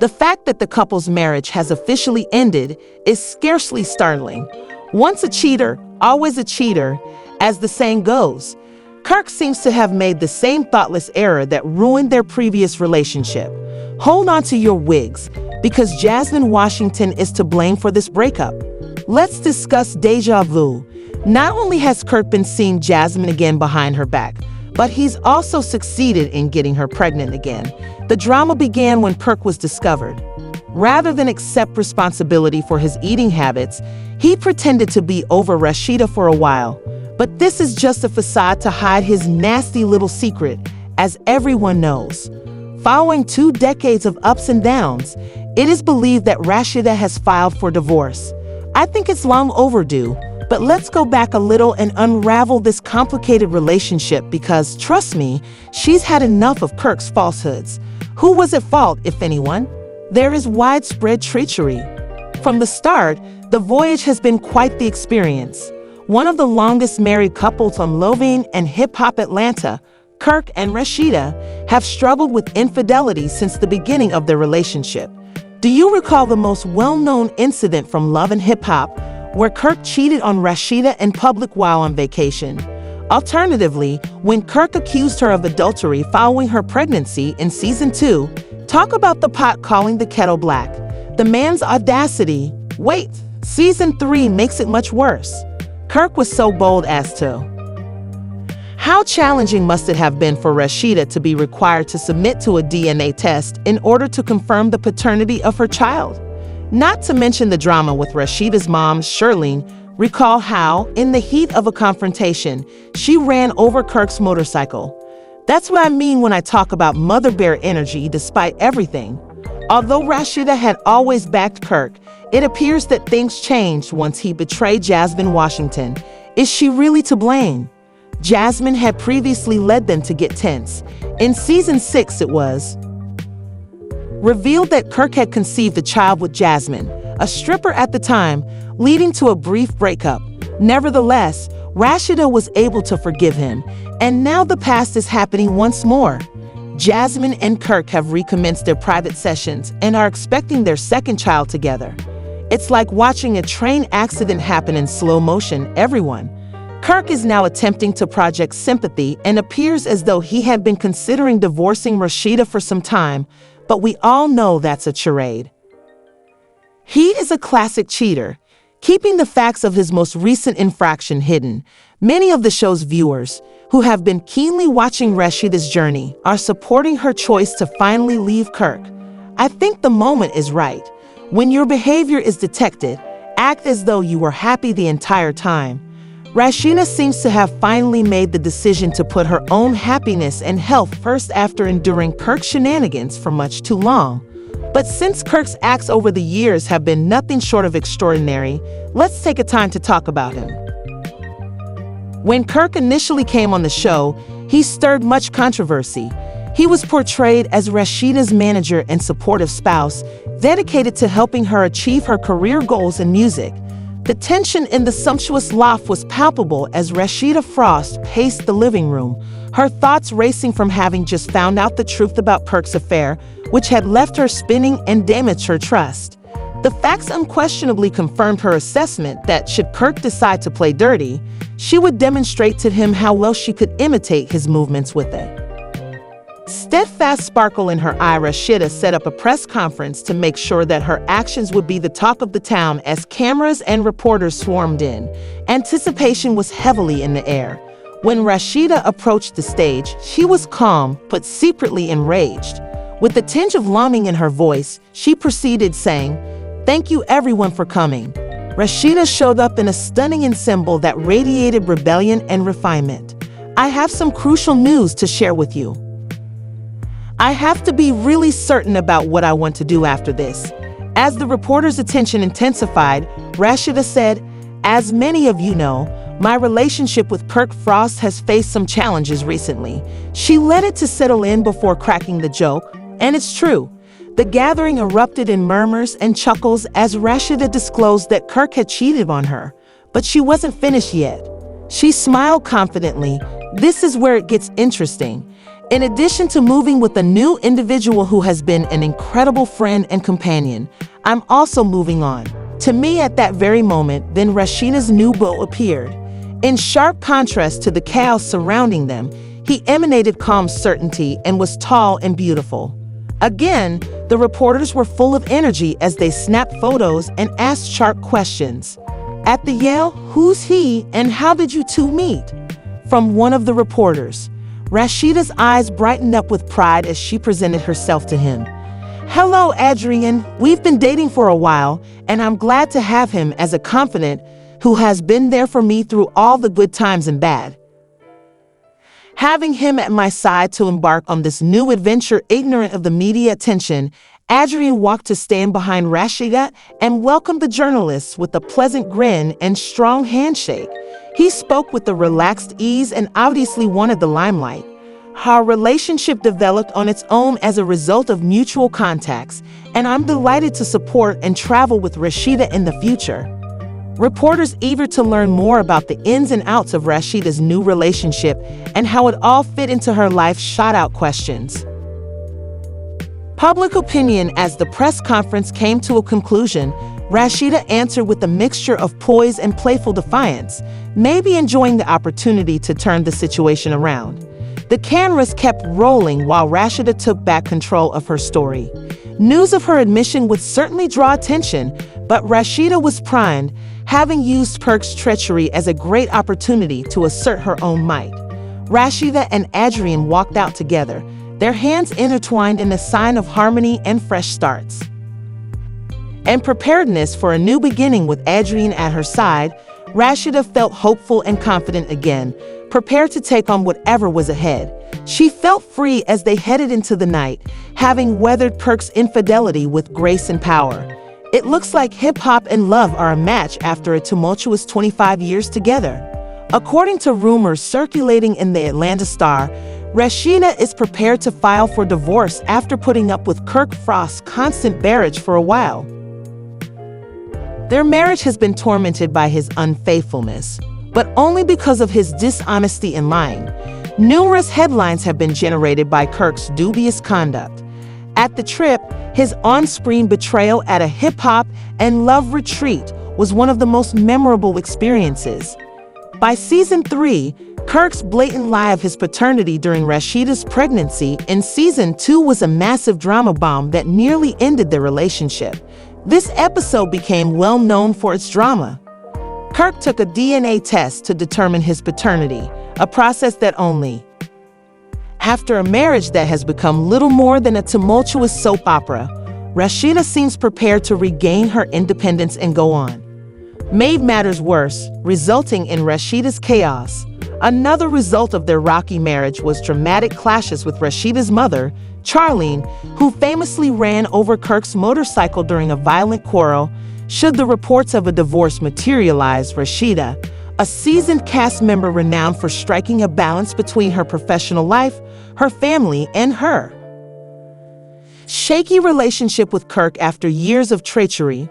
The fact that the couple's marriage has officially ended is scarcely startling. Once a cheater, always a cheater, as the saying goes. Kirk seems to have made the same thoughtless error that ruined their previous relationship. Hold on to your wigs, because Jasmine Washington is to blame for this breakup. Let's discuss deja vu. Not only has Kirk been seeing Jasmine again behind her back, but he's also succeeded in getting her pregnant again. The drama began when Kirk was discovered. Rather than accept responsibility for his eating habits, he pretended to be over Rashida for a while. But this is just a facade to hide his nasty little secret, as everyone knows. Following 2 decades of ups and downs, it is believed that Rashida has filed for divorce. I think it's long overdue, but let's go back a little and unravel this complicated relationship because, trust me, she's had enough of Kirk's falsehoods. Who was at fault, if anyone? There is widespread treachery. From the start, the voyage has been quite the experience. One of the longest married couples on Loving and Hip Hop Atlanta, Kirk and Rashida, have struggled with infidelity since the beginning of their relationship. Do you recall the most well-known incident from Love and Hip Hop, where Kirk cheated on Rashida in public while on vacation? Alternatively, when Kirk accused her of adultery following her pregnancy in Season 2, talk about the pot calling the kettle black. The man's audacity. Wait, Season 3 makes it much worse. Kirk was so bold as to. How challenging must it have been for Rashida to be required to submit to a DNA test in order to confirm the paternity of her child? Not to mention the drama with Rashida's mom, Shirlene. Recall how, in the heat of a confrontation, she ran over Kirk's motorcycle. That's what I mean when I talk about mother bear energy despite everything. Although Rashida had always backed Kirk, it appears that things changed once he betrayed Jasmine Washington. Is she really to blame? Jasmine had previously led them to get tense. In Season 6 it was revealed that Kirk had conceived a child with Jasmine, a stripper at the time, leading to a brief breakup. Nevertheless, Rashida was able to forgive him, and now the past is happening once more. Jasmine and Kirk have recommenced their private sessions and are expecting their second child together. It's like watching a train accident happen in slow motion, everyone. Kirk is now attempting to project sympathy and appears as though he had been considering divorcing Rashida for some time, but we all know that's a charade. He is a classic cheater, keeping the facts of his most recent infraction hidden. Many of the show's viewers, who have been keenly watching Rashida's journey, are supporting her choice to finally leave Kirk. I think the moment is right. When your behavior is detected, act as though you were happy the entire time. Rashida seems to have finally made the decision to put her own happiness and health first after enduring Kirk's shenanigans for much too long. But since Kirk's acts over the years have been nothing short of extraordinary, let's take a time to talk about him. When Kirk initially came on the show, he stirred much controversy. He was portrayed as Rashida's manager and supportive spouse, dedicated to helping her achieve her career goals in music. The tension in the sumptuous loft was palpable as Rashida Frost paced the living room, her thoughts racing from having just found out the truth about Kirk's affair, which had left her spinning and damaged her trust. The facts unquestionably confirmed her assessment that should Kirk decide to play dirty, she would demonstrate to him how well she could imitate his movements with it. Steadfast sparkle in her eye, Rashida set up a press conference to make sure that her actions would be the talk of the town as cameras and reporters swarmed in. Anticipation was heavily in the air. When Rashida approached the stage, she was calm but secretly enraged. With a tinge of longing in her voice, she proceeded saying, "Thank you everyone for coming." Rashida showed up in a stunning ensemble that radiated rebellion and refinement. "I have some crucial news to share with you. I have to be really certain about what I want to do after this." As the reporter's attention intensified, Rashida said, "As many of you know, my relationship with Kirk Frost has faced some challenges recently." She let it to settle in before cracking the joke, and it's true. The gathering erupted in murmurs and chuckles as Rashida disclosed that Kirk had cheated on her, but she wasn't finished yet. She smiled confidently. This is where it gets interesting. In addition to moving with a new individual who has been an incredible friend and companion, I'm also moving on. To me, at that very moment, then Rashida's new beau appeared. In sharp contrast to the chaos surrounding them, he emanated calm certainty and was tall and beautiful. Again, the reporters were full of energy as they snapped photos and asked sharp questions. At the Yale, "Who's he and how did you two meet?" from one of the reporters. Rashida's eyes brightened up with pride as she presented herself to him. "Hello, Adrien. We've been dating for a while, and I'm glad to have him as a confidant who has been there for me through all the good times and bad." Having him at my side to embark on this new adventure ignorant of the media attention, Adrien walked to stand behind Rashida and welcomed the journalists with a pleasant grin and strong handshake. He spoke with a relaxed ease and obviously wanted the limelight. Our relationship developed on its own as a result of mutual contacts, and I'm delighted to support and travel with Rashida in the future. Reporters eager to learn more about the ins and outs of Rashida's new relationship and how it all fit into her life shot out questions. Public opinion. As the press conference came to a conclusion, Rashida answered with a mixture of poise and playful defiance, maybe enjoying the opportunity to turn the situation around. The cameras kept rolling while Rashida took back control of her story. News of her admission would certainly draw attention, but Rashida was primed, having used Kirk's treachery as a great opportunity to assert her own might. Rashida and Adrien walked out together, their hands intertwined in a sign of harmony and fresh starts. And preparedness for a new beginning with Adrien at her side, Rashida felt hopeful and confident again, prepared to take on whatever was ahead. She felt free as they headed into the night, having weathered Kirk's infidelity with grace and power. It looks like hip-hop and love are a match after a tumultuous 25 years together. According to rumors circulating in the Atlanta Star, Rashida is prepared to file for divorce after putting up with Kirk Frost's constant barrage for a while. Their marriage has been tormented by his unfaithfulness, but only because of his dishonesty and lying. Numerous headlines have been generated by Kirk's dubious conduct. At the trip, his on-screen betrayal at a hip-hop and love retreat was one of the most memorable experiences. By season 3, Kirk's blatant lie of his paternity during Rashida's pregnancy in season 2 was a massive drama bomb that nearly ended their relationship. This episode became well known for its drama. Kirk took a DNA test to determine his paternity, a process that only after a marriage that has become little more than a tumultuous soap opera, Rashida seems prepared to regain her independence and go on. Made matters worse, resulting in Rashida's chaos. Another result of their rocky marriage was dramatic clashes with Rashida's mother, Charlene, who famously ran over Kirk's motorcycle during a violent quarrel. Should the reports of a divorce materialize, Rashida, a seasoned cast member renowned for striking a balance between her professional life, her family, and her shaky relationship with Kirk after years of treachery.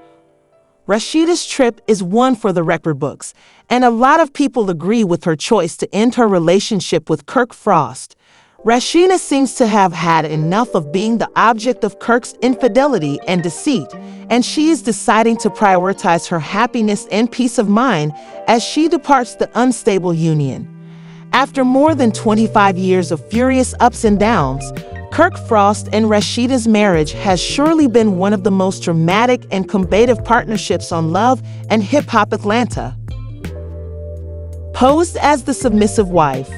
Rashida's trip is one for the record books, and a lot of people agree with her choice to end her relationship with Kirk Frost. Rashida seems to have had enough of being the object of Kirk's infidelity and deceit, and she is deciding to prioritize her happiness and peace of mind as she departs the unstable union. After more than 25 years of furious ups and downs, Kirk Frost and Rashida's marriage has surely been one of the most dramatic and combative partnerships on Love and Hip Hop Atlanta. Posed as the submissive wife,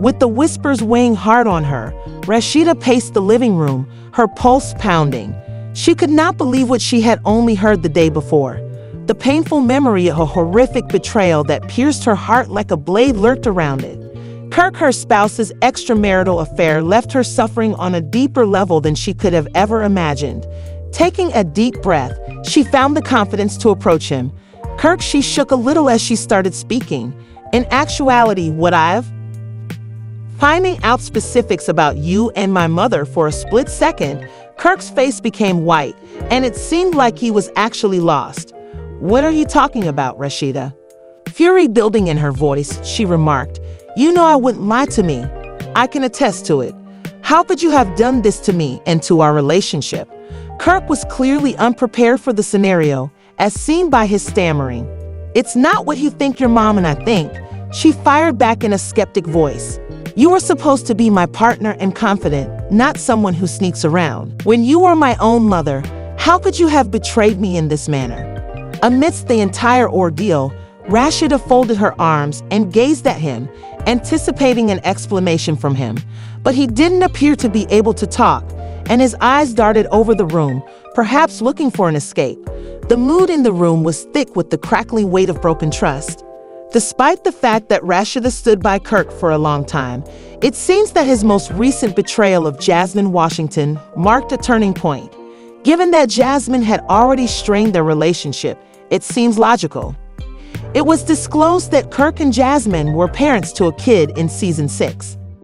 with the whispers weighing hard on her, Rashida paced the living room, her pulse pounding. She could not believe what she had only heard the day before. The painful memory of a horrific betrayal that pierced her heart like a blade lurked around it. Kirk, her spouse's extramarital affair, left her suffering on a deeper level than she could have ever imagined. Taking a deep breath, she found the confidence to approach him. "Kirk," she shook a little as she started speaking. "In actuality, would I've finding out specifics about you and my mother for a split second, Kirk's face became white, and it seemed like he was actually lost. "What are you talking about, Rashida?" Fury building in her voice, she remarked. "You know I wouldn't lie to me. I can attest to it. How could you have done this to me and to our relationship? Kirk was clearly unprepared for the scenario, as seen by his stammering. It's not what you think your mom and I think, she fired back in a skeptic voice. You were supposed to be my partner and confidant, not someone who sneaks around. When you were my own mother, how could you have betrayed me in this manner? Amidst the entire ordeal, Rashida folded her arms and gazed at him, anticipating an explanation from him. But he didn't appear to be able to talk, and his eyes darted over the room, perhaps looking for an escape. The mood in the room was thick with the crackling weight of broken trust. Despite the fact that Rasheeda stood by Kirk for a long time, it seems that his most recent betrayal of Jasmine Washington marked a turning point. Given that Jasmine had already strained their relationship, it seems logical. It was disclosed that Kirk and Jasmine were parents to a kid in season 6.